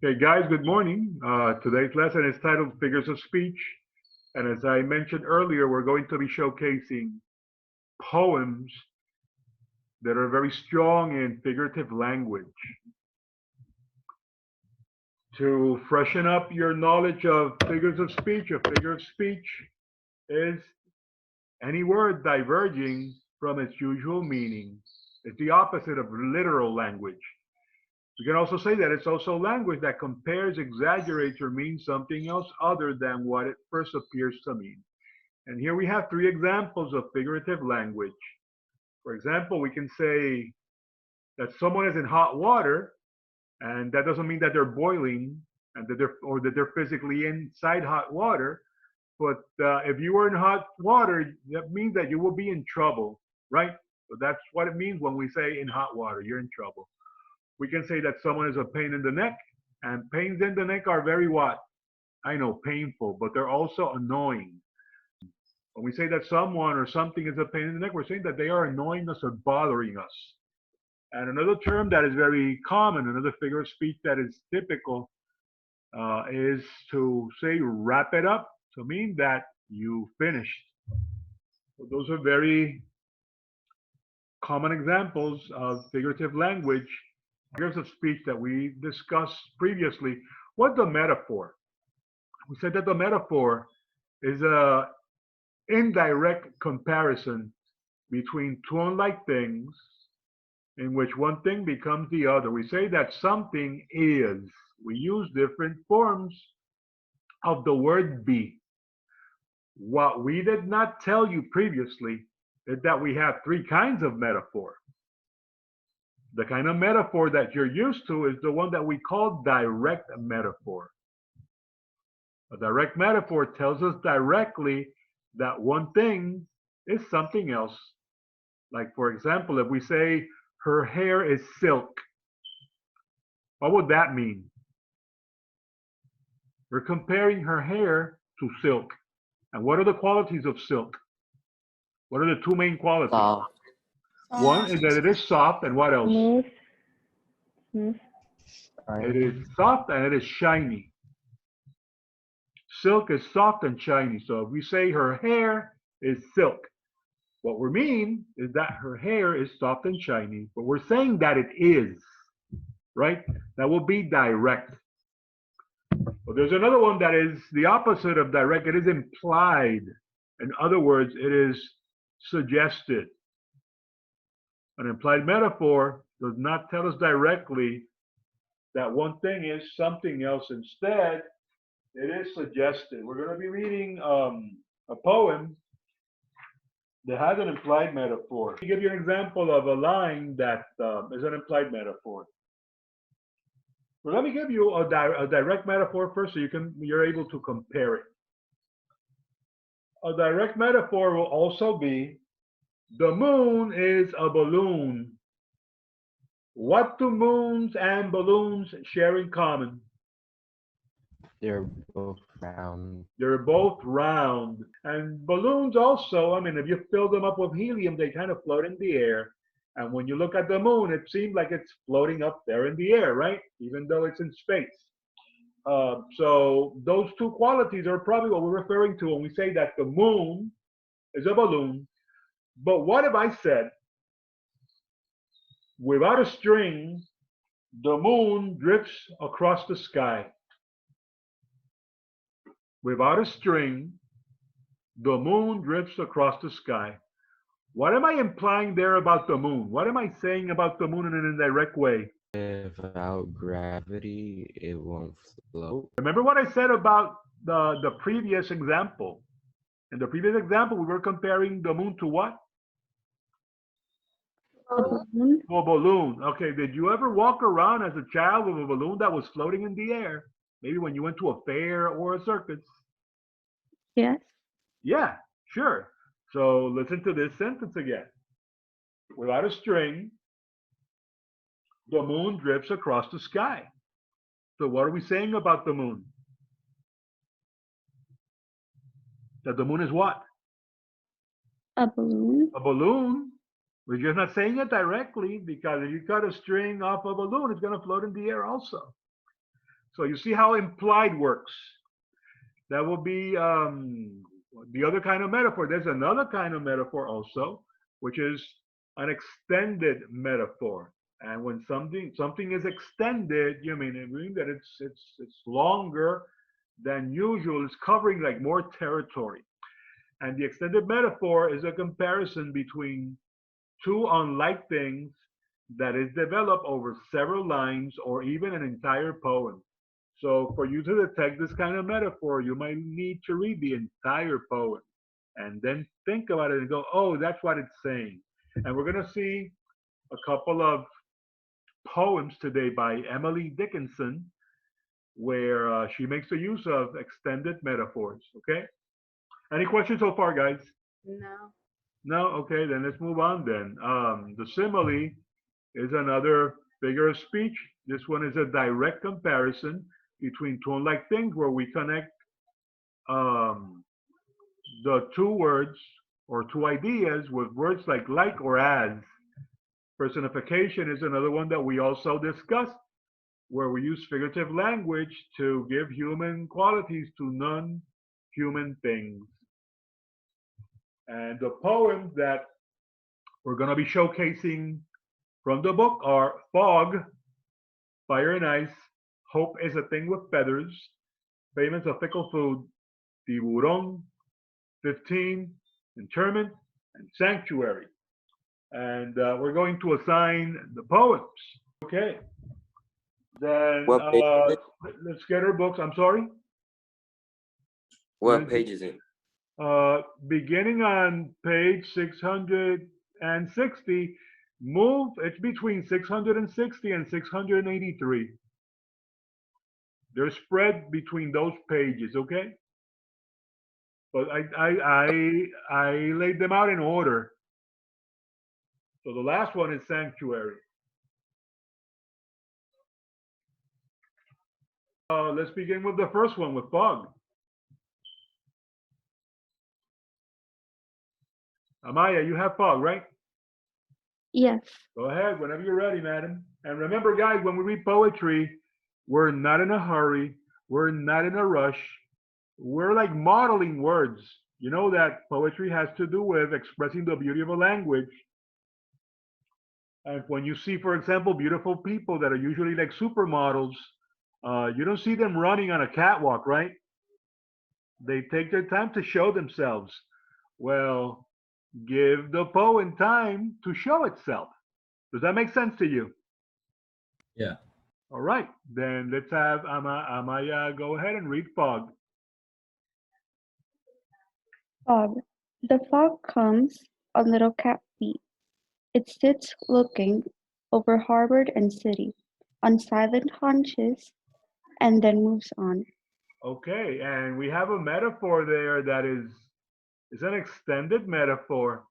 Okay, guys, good morning. Today's lesson is titled Figures of Speech. And as I mentioned earlier, we're going to be showcasing poems that are very strong in figurative language. To freshen up your knowledge of figures of speech, a figure of speech is any word diverging from its usual meaning. It's the opposite of literal language. We can also say that it's also language that compares, exaggerates, or means something else other than what it first appears to mean. And here we have three examples of figurative language. For example, we can say that someone is in hot water, and that doesn't mean that they're boiling and that they're physically inside hot water. But if you were in hot water, that means that you will be in trouble, right? So that's what it means when we say in hot water, you're in trouble. We can say that someone is a pain in the neck, and pains in the neck are very what? I know, painful, but they're also annoying. When we say that someone or something is a pain in the neck, we're saying that they are annoying us or bothering us. And another term that is very common, another figure of speech that is typical, is to say wrap it up, to mean that you finished. So those are very common examples of figurative language, figures of speech that we discussed previously. What's the metaphor? We said that the metaphor is a indirect comparison between two unlike things in which one thing becomes the other. We say that something is. We use different forms of the word be. What we did not tell you previously is that we have three kinds of metaphor. The kind of metaphor that you're used to is the one that we call direct metaphor. A direct metaphor tells us directly that one thing is something else. Like, for example, if we say her hair is silk, what would that mean? We're comparing her hair to silk. And what are the qualities of silk? What are the two main qualities? Soft. One is that it is soft, and what else? Smooth. Smooth. It is soft and it is shiny. Silk is soft and shiny. So if we say her hair is silk, what we mean is that her hair is soft and shiny, but we're saying that it is, right? That will be direct. But there's another one that is the opposite of direct. It is implied. In other words, it is suggested. An implied metaphor does not tell us directly that one thing is something else. Instead, it is suggested. We're going to be reading a poem that has an implied metaphor. Let me give you an example of a line that is an implied metaphor. Well, let me give you a direct metaphor first, so you're able to compare it. A direct metaphor will also be the moon is a balloon. What do moons and balloons share in common? They're both round. They're both round. And balloons also, I mean, if you fill them up with helium, they kind of float in the air. And when you look at the moon, it seems like it's floating up there in the air, right? Even though it's in space. So those two qualities are probably what we're referring to when we say that the moon is a balloon. But what if I said, without a string, the moon drifts across the sky? Without a string, the moon drifts across the sky. What am I implying there about the moon? What am I saying about the moon in an indirect way? Without gravity, it won't float. Remember what I said about the previous example? In the previous example, we were comparing the moon to what? A balloon. To a balloon. Okay, did you ever walk around as a child with a balloon that was floating in the air? Maybe when you went to a fair or a circus? Yes. Yeah, sure. So listen to this sentence again. Without a string, the moon drifts across the sky. So what are we saying about the moon? That the moon is what? A balloon. A balloon. We're just not saying it directly, because if you cut a string off a balloon, it's going to float in the air also. So you see how implied works. That will be the other kind of metaphor. There's another kind of metaphor also, which is an extended metaphor. And when something is extended, you mean it means that it's longer than usual. It's covering like more territory. And the extended metaphor is a comparison between two unlike things that is developed over several lines or even an entire poem. So for you to detect this kind of metaphor, you might need to read the entire poem and then think about it and go, oh, that's what it's saying. And we're going to see a couple of poems today by Emily Dickinson where she makes the use of extended metaphors. Okay? Any questions so far, guys? No. No? Okay, then let's move on then. The simile is another figure of speech. This one is a direct comparison between two unlike things where we connect the two words or two ideas with words like or as. Personification is another one that we also discussed, where we use figurative language to give human qualities to non-human things. And the poems that we're going to be showcasing from the book are Fog, Fire and Ice, Hope is a Thing with Feathers, Famous of Fickle Food, Tiburón, 15, Interment, and Sanctuary. And we're going to assign the poems. Okay. Then What page is it? let's get our books. I'm sorry. What page is it? Beginning on page 660, move, it's between 660 and 683. They're spread between those pages, okay? But I laid them out in order. So the last one is Sanctuary. Let's begin with the first one, with Fog. Amaya, you have Fog, right? Yes. Go ahead, whenever you're ready, madam. And remember, guys, when we read poetry, we're not in a hurry. We're not in a rush. We're like modeling words. You know that poetry has to do with expressing the beauty of a language. And when you see, for example, beautiful people that are usually like supermodels, you don't see them running on a catwalk, right? They take their time to show themselves. Well, give the poem time to show itself. Does that make sense to you? Yeah. All right, then let's have Amaya go ahead and read Fog. Fog. The fog comes on little cat feet. It sits looking over harbor and city on silent haunches and then moves on. Okay, and we have a metaphor there that is an extended metaphor.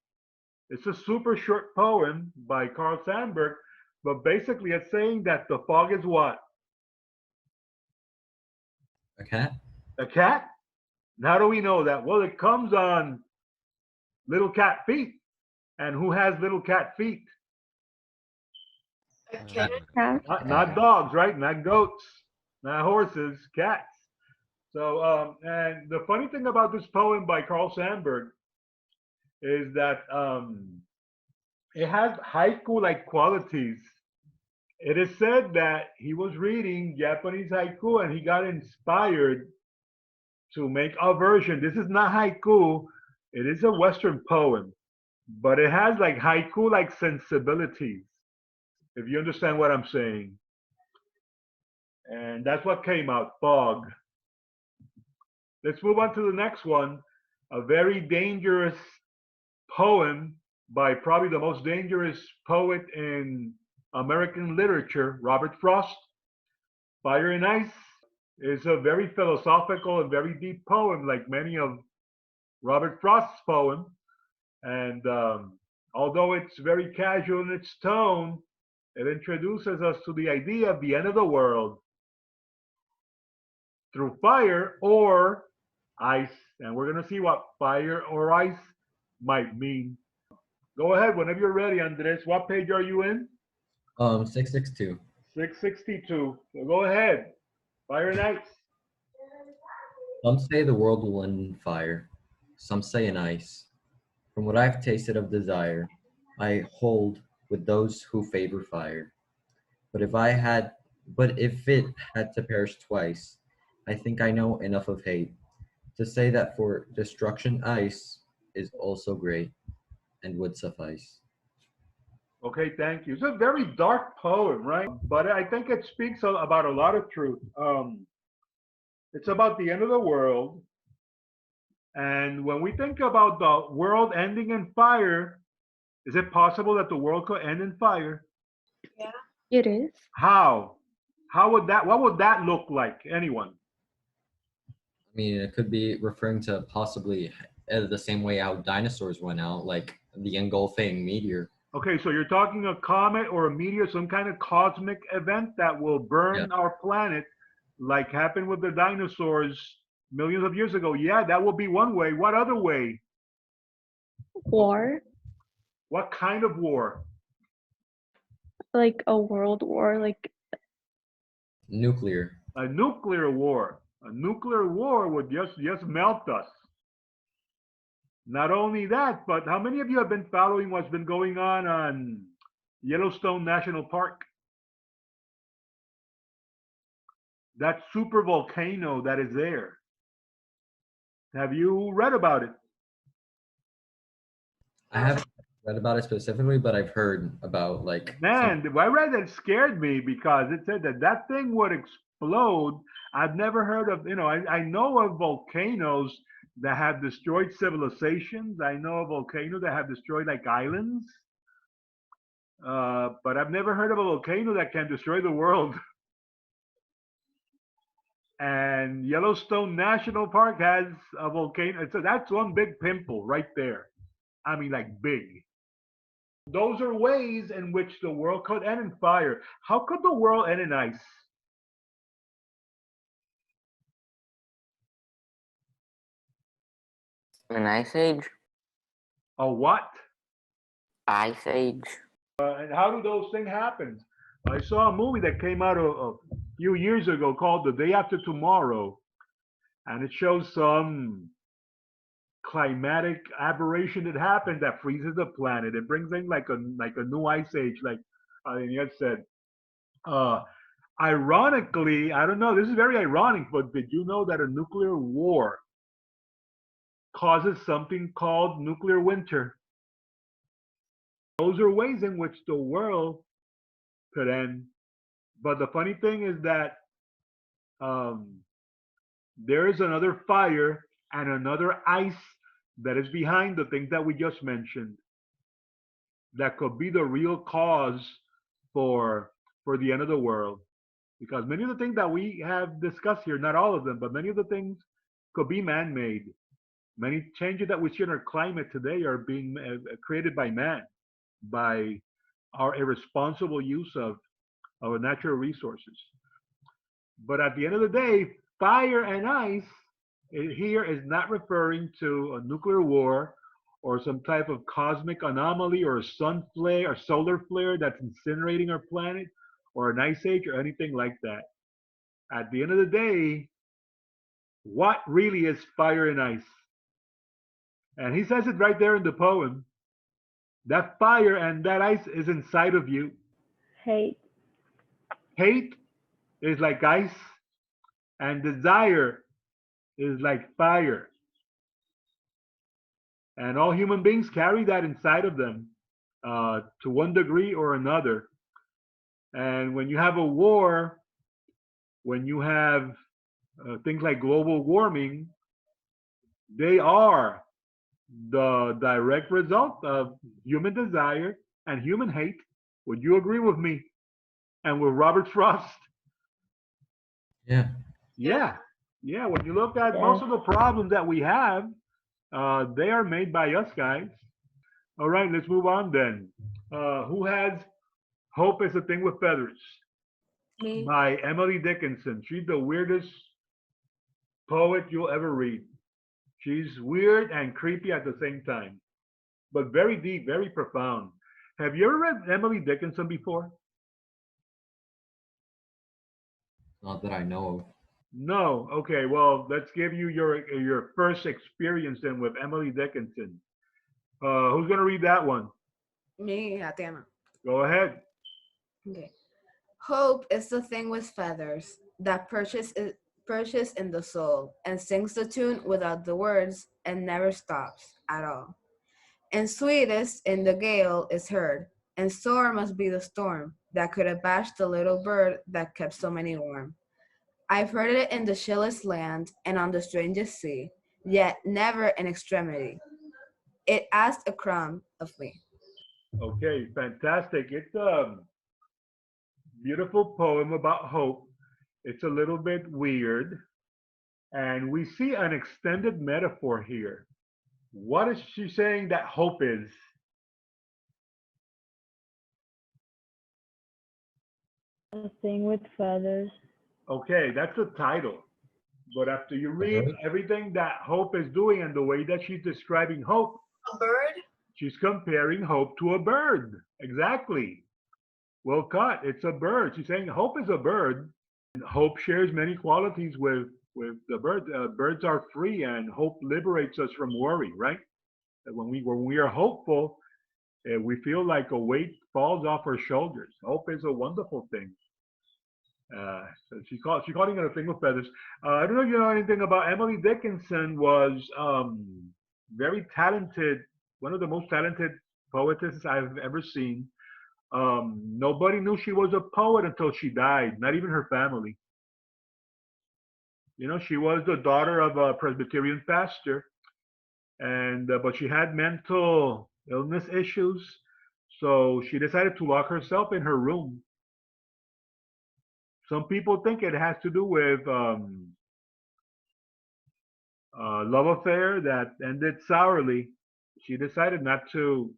It's a super short poem by Carl Sandburg, but basically it's saying that the fog is what? A cat? A cat? And how do we know that? Well, it comes on little cat feet. And who has little cat feet? A cat. Cat. Not dogs, right? Not goats, not horses, cats. So, and the funny thing about this poem by Carl Sandburg is that it has haiku-like qualities. It is said that he was reading Japanese haiku and he got inspired to make a version. This is not haiku, it is a Western poem, but it has like haiku-like sensibilities, if you understand what I'm saying. And that's what came out, Fog. Let's move on to the next one, a very dangerous poem by probably the most dangerous poet in American literature, Robert Frost. Fire and Ice is a very philosophical and very deep poem, like many of Robert Frost's poems. And although it's very casual in its tone, it introduces us to the idea of the end of the world through fire or ice. And we're going to see what fire or ice might mean. Go ahead whenever you're ready, Andres. What page are you in? 662. 662. So go ahead. Fire and ice. Some say the world will end in fire, some say in ice. From what I've tasted of desire, I hold with those who favor fire. But if it had to perish twice, I think I know enough of hate to say that for destruction ice is also great and would suffice. Okay, thank you. It's a very dark poem, right? But I think it speaks about a lot of truth. It's about the end of the world. And when we think about the world ending in fire, is it possible that the world could end in fire? It is. How? What would that look like? Anyone? I mean, it could be referring to possibly the same way how dinosaurs went out, like the engulfing meteor. Okay, so you're talking a comet or a meteor, some kind of cosmic event that will Yeah. burn our planet, like happened with the dinosaurs millions of years ago. Yeah, that will be one way. What other way? War, What kind of war? like a world war, like Nuclear. A nuclear war. A nuclear war would just melt us. Not only that, but how many of you have been following what's been going on Yellowstone National Park? That super volcano that is there. Have you read about it? I haven't read about it specifically, but I've heard about like Man, I read that, it scared me because it said that that thing would explode. I've never heard of, I know of volcanoes that have destroyed civilizations. I know of volcanoes that have destroyed like islands. But I've never heard of a volcano that can destroy the world. And Yellowstone National Park has a volcano. So that's one big pimple right there. I mean, like big. Those are ways in which the world could end in fire. How could the world end in ice? An ice age? A what? Ice age? And how do those things happen? I saw a movie that came out a few years ago called The Day After Tomorrow, and it shows some climatic aberration that happened that freezes the planet. It brings in like a new ice age, like Aniel said. Ironically, I don't know, this is very ironic, but did you know that a nuclear war causes something called nuclear winter? Those are ways in which the world could end. But the funny thing is that there is another fire and another ice that is behind the things that we just mentioned that could be the real cause for the end of the world. Because many of the things that we have discussed here, not all of them, but many of the things could be man-made. Many changes that we see in our climate today are being created by man, by our irresponsible use of our natural resources. But at the end of the day, fire and ice here is not referring to a nuclear war or some type of cosmic anomaly or a sun flare or solar flare that's incinerating our planet or an ice age or anything like that. At the end of the day, what really is fire and ice? And he says it right there in the poem. That fire and that ice is inside of you. hate. Hate is like ice, and desire is like fire. And all human beings carry that inside of them to one degree or another. And when you have a war, when you have things like global warming, they are the direct result of human desire and human hate. Would you agree with me? And with Robert Frost? Yeah. Yeah. Yeah. When you look at Yeah. most of the problems that we have, they are made by us guys. All right, let's move on then. Who has Hope is a Thing with Feathers? Me. By Emily Dickinson. She's the weirdest poet you'll ever read. She's weird and creepy at the same time, but very deep, very profound. Have you ever read Emily Dickinson before? Not that I know of. No. Okay. Well, let's give you your first experience then with Emily Dickinson. Who's gonna read that one? Me, Tatiana. Go ahead. Okay. Hope is the thing with feathers that perches in the soul and sings the tune without the words and never stops at all. And sweetest in the gale is heard, and sore must be the storm that could have bashed the little bird that kept so many warm. I've heard it in the chillest land and on the strangest sea, yet never in extremity. It asked a crumb of me. Okay, fantastic. It's a beautiful poem about hope. It's a little bit weird, and we see an extended metaphor here. What is she saying that hope is? A thing with feathers. Okay, that's the title. But after you A read bird? everything that Hope is doing and the way that she's describing Hope, A bird? she's comparing Hope to a bird. Exactly. Well cut. It's a bird. She's saying Hope is a bird. And Hope shares many qualities with the bird. Birds are free, and hope liberates us from worry. Right? That when we are hopeful, we feel like a weight falls off our shoulders. Hope is a wonderful thing. So she's calling it a thing with feathers. I don't know if you know anything about Emily Dickinson. Was very talented, one of the most talented poetesses I've ever seen. Nobody knew she was a poet until she died. Not even her family. You know, she was the daughter of a Presbyterian pastor, and but she had mental illness issues, so she decided to lock herself in her room. Some people think it has to do with a love affair that ended sourly. She decided not to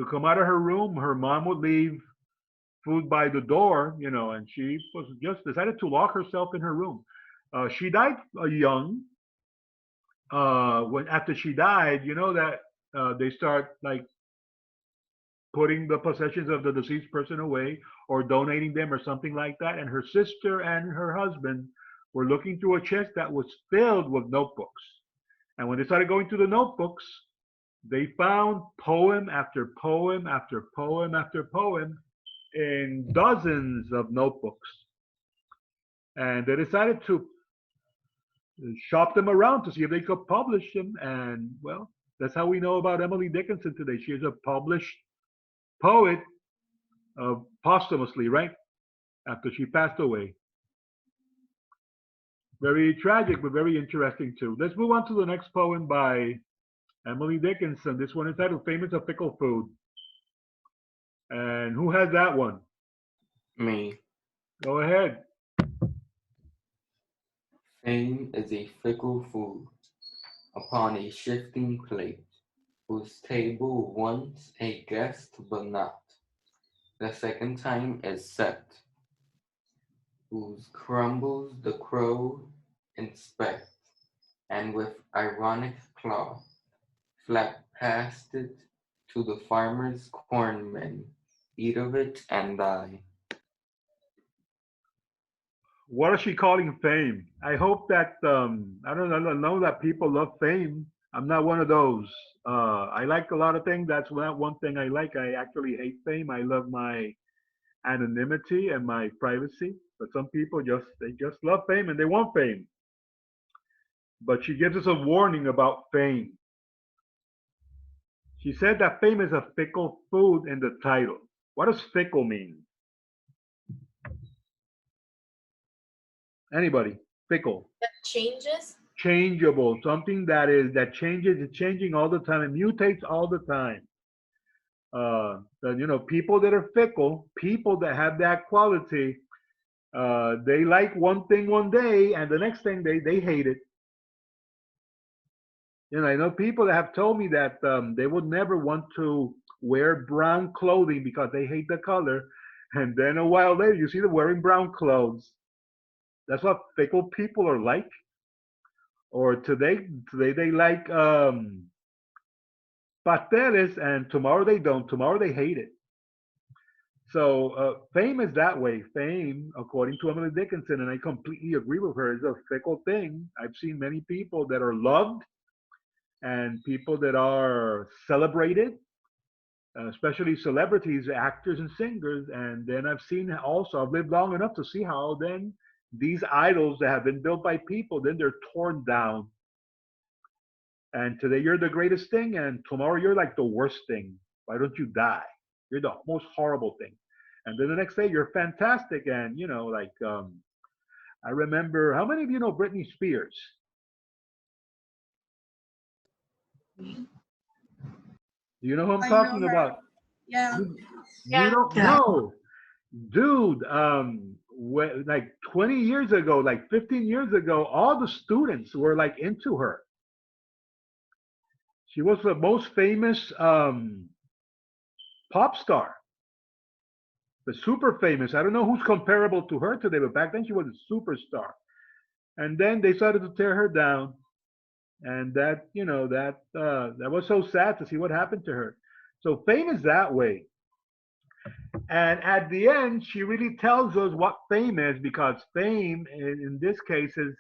come out of her room. Her mom would leave food by the door, you know, and she was just decided to lock herself in her room. She died young. When after she died, you know that they start like putting the possessions of the deceased person away or donating them or something like that. And her sister and her husband were looking through a chest that was filled with notebooks. And when they started going through the notebooks, they found poem after poem after poem after poem in dozens of notebooks. And they decided to shop them around to see if they could publish them. And well, that's how we know about Emily Dickinson today. She is a published poet posthumously, right? After she passed away. Very tragic, but very interesting too. Let's move on to the next poem by Emily Dickinson. This one is titled Famous of Fickle Food. And who has that one? Me. Go ahead. Fame is a fickle food upon a shifting plate, whose table wants a guest but not. The second time is set, whose crumbles the crow inspects, and with ironic claw flap past it to the farmer's cornmen, eat of it and die. What is she calling fame? I hope that I don't know that people love fame. I'm not one of those. I like a lot of things. That's one thing I like. I actually hate fame. I love my anonymity and my privacy. But some people just love fame and they want fame. But she gives us a warning about fame. She said that fame is a fickle food in the title. What does fickle mean? Anybody? Fickle. That changes? Changeable. Something that changes. It's changing all the time. It mutates all the time. You know, people that are fickle, people that have that quality, they like one thing one day, and the next thing they hate it. You know, I know people that have told me that they would never want to wear brown clothing because they hate the color, and then a while later you see them wearing brown clothes. That's what fickle people are like. Or today they like pasteles, and tomorrow they don't. Tomorrow they hate it. fame is that way. Fame, according to Emily Dickinson, and I completely agree with her, is a fickle thing. I've seen many people that are loved and people that are celebrated, especially celebrities, actors, and singers. And then I've seen also, I've lived long enough to see how then these idols that have been built by people, then they're torn down. And today you're the greatest thing, and tomorrow you're like the worst thing. Why don't you die? You're the most horrible thing. And then the next day you're fantastic. And, I remember, how many of you know Britney Spears? Do you know who I'm I know talking her. about? Yeah. You don't know. Dude, like 20 years ago, like 15 years ago, all the students were like into her. She was the most famous pop star, the super famous. I don't know who's comparable to her today, but back then she was a superstar. And then they started to tear her down, and that was so sad to see what happened to her. So fame is that way. And at the end, she really tells us what fame is, because fame, in this case, is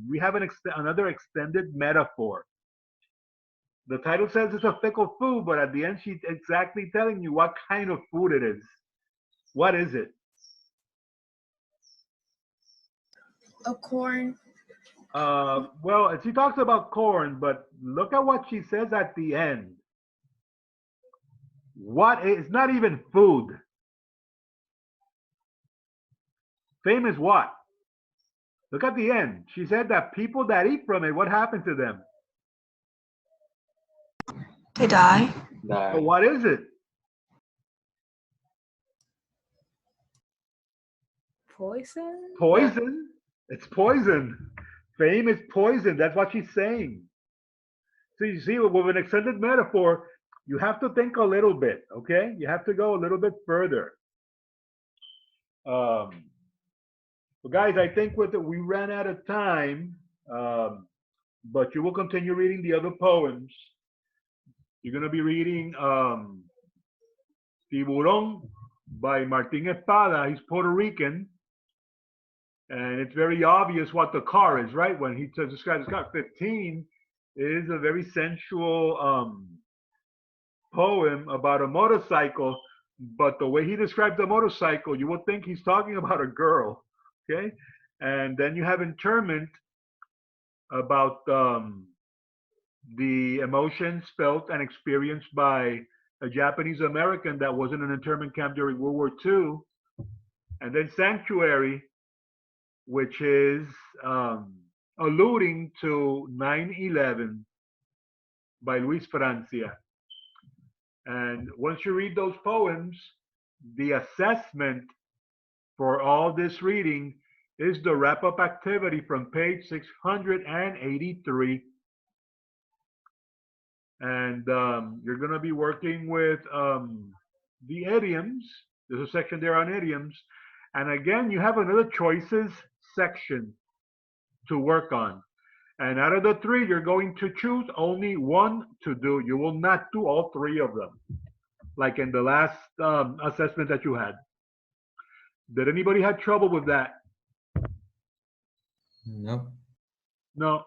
we have another extended metaphor. The title says it's a fickle food, but at the end, she's exactly telling you what kind of food it is. What is it? A corn. Well, she talks about corn, but look at what she says at the end. It's not even food. Fame is what? Look at the end. She said that people that eat from it, what happened to them? They die. So what is it? Poison? Poison. It's poison. Fame is poison. That's what she's saying. So you see, with an extended metaphor, you have to think a little bit, okay? You have to go a little bit further. Well, guys, I think we ran out of time, but you will continue reading the other poems. You're going to be reading Tiburón by Martín Espada. He's Puerto Rican. And it's very obvious what the car is, right? When he describes this car, 15 is a very sensual poem about a motorcycle. But the way he describes the motorcycle, you would think he's talking about a girl, okay? And then you have Interment about the emotions felt and experienced by a Japanese American that was in an internment camp during World War II. And then Sanctuary, which is alluding to 9/11 by Luis Francia. And once you read those poems, the assessment for all this reading is the wrap-up activity from page 683. And you're going to be working with the idioms. There's a section there on idioms. And again, you have another choices section to work on. And out of the 3, you're going to choose only one to do. You will not do all 3 of them, like in the last assessment that you had. Did anybody have trouble with that? Nope. No.